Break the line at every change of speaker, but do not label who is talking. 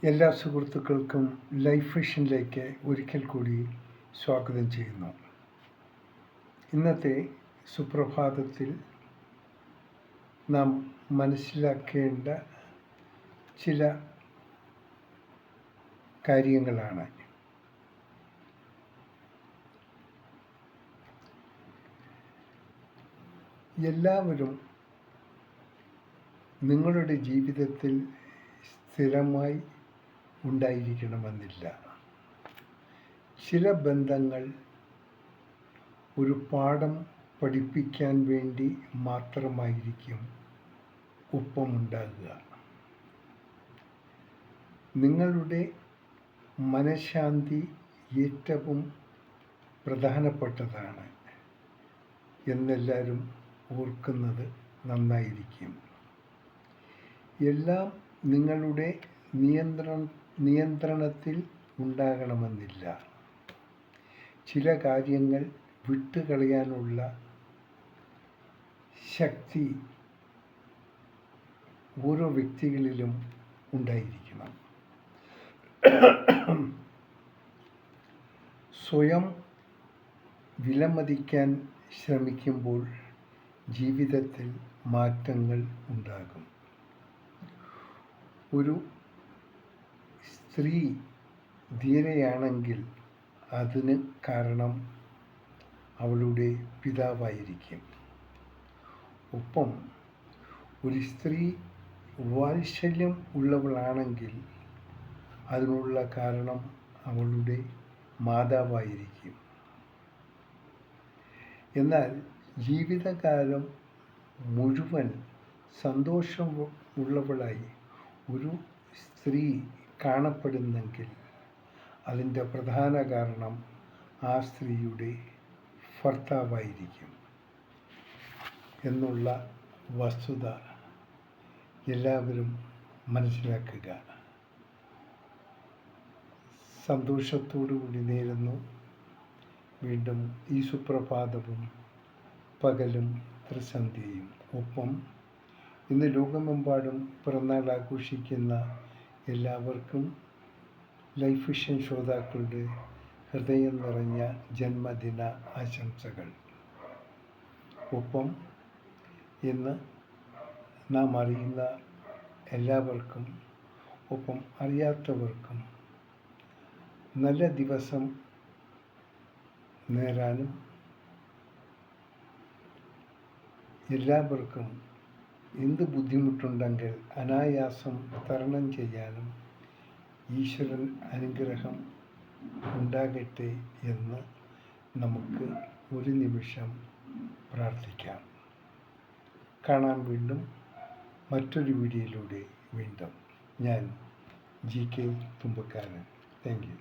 എല്ലാ സുഹൃത്തുക്കൾക്കും ലൈഫ് വിഷനിലേക്ക് ഒരിക്കൽ കൂടി സ്വാഗതം ചെയ്യുന്നു. ഇന്നത്തെ സുപ്രഭാതത്തിൽ നാം മനസ്സിലാക്കേണ്ട ചില കാര്യങ്ങളാണ്. എല്ലാവരും നിങ്ങളുടെ ജീവിതത്തിൽ സ്ഥിരമായി ഉണ്ടായിരിക്കണമെന്നില്ല. ചില ബന്ധങ്ങൾ ഒരു പാഠം പഠിപ്പിക്കാൻ വേണ്ടി മാത്രമായിരിക്കും ഒപ്പമുണ്ടാകുക. നിങ്ങളുടെ മനഃശാന്തി ഏറ്റവും പ്രധാനപ്പെട്ടതാണ് എന്നെല്ലാവരും ഓർക്കുന്നത് നന്നായിരിക്കും. എല്ലാം നിങ്ങളുടെ നിയന്ത്രണത്തിൽ ഉണ്ടാകണമെന്നില്ല. ചില കാര്യങ്ങൾ വിട്ടുകളയാനുള്ള ശക്തി ഓരോ വ്യക്തികളിലും ഉണ്ടായിരിക്കണം. സ്വയം വിലമതിക്കാൻ ശ്രമിക്കുമ്പോൾ ജീവിതത്തിൽ മാറ്റങ്ങൾ ഉണ്ടാകും. ഒരു സ്ത്രീ ധീരയാണെങ്കിൽ അതിന് കാരണം അവളുടെ പിതാവായിരിക്കും. ഒപ്പം ഒരു സ്ത്രീ വാത്സല്യം ഉള്ളവളാണെങ്കിൽ അതിനുള്ള കാരണം അവളുടെ മാതാവായിരിക്കും. എന്നാൽ ജീവിതകാലം മുഴുവൻ സന്തോഷമുള്ളവളായി ഒരു സ്ത്രീ കാണപ്പെടുന്നെങ്കിൽ അതിൻ്റെ പ്രധാന കാരണം ആ സ്ത്രീയുടെ ഭർത്താവായിരിക്കും എന്നുള്ള വസ്തുത എല്ലാവരും മനസ്സിലാക്കുക. സന്തോഷത്തോടുകൂടി നേരുന്നു. വീണ്ടും ഈ സുപ്രഭാതവും പകലും ത്രിസന്ധ്യയും. ഒപ്പം ഇന്ന് ലോകമെമ്പാടും പിറന്നാൾ ആഘോഷിക്കുന്ന എല്ലാവർക്കും ലൈഫ് വിഷൻ ശ്രോതാക്കളുടെ ഹൃദയം നിറഞ്ഞ ജന്മദിന ആശംസകൾ. ഒപ്പം ഇന്ന് നാം അറിയുന്ന എല്ലാവർക്കും ഒപ്പം അറിയാത്തവർക്കും നല്ല ദിവസം നേരാനും എല്ലാവർക്കും എന്ത് ബുദ്ധിമുട്ടുണ്ടെങ്കിൽ അനായാസം തരണം ചെയ്യാനും ഈശ്വരൻ അനുഗ്രഹം ഉണ്ടാകട്ടെ എന്ന് നമുക്ക് ഒരു നിമിഷം പ്രാർത്ഥിക്കാം. കാണാം വീണ്ടും മറ്റൊരു വീഡിയോയിലൂടെ. വീണ്ടും ഞാൻ GK തുമ്പക്കാരൻ. Thank you.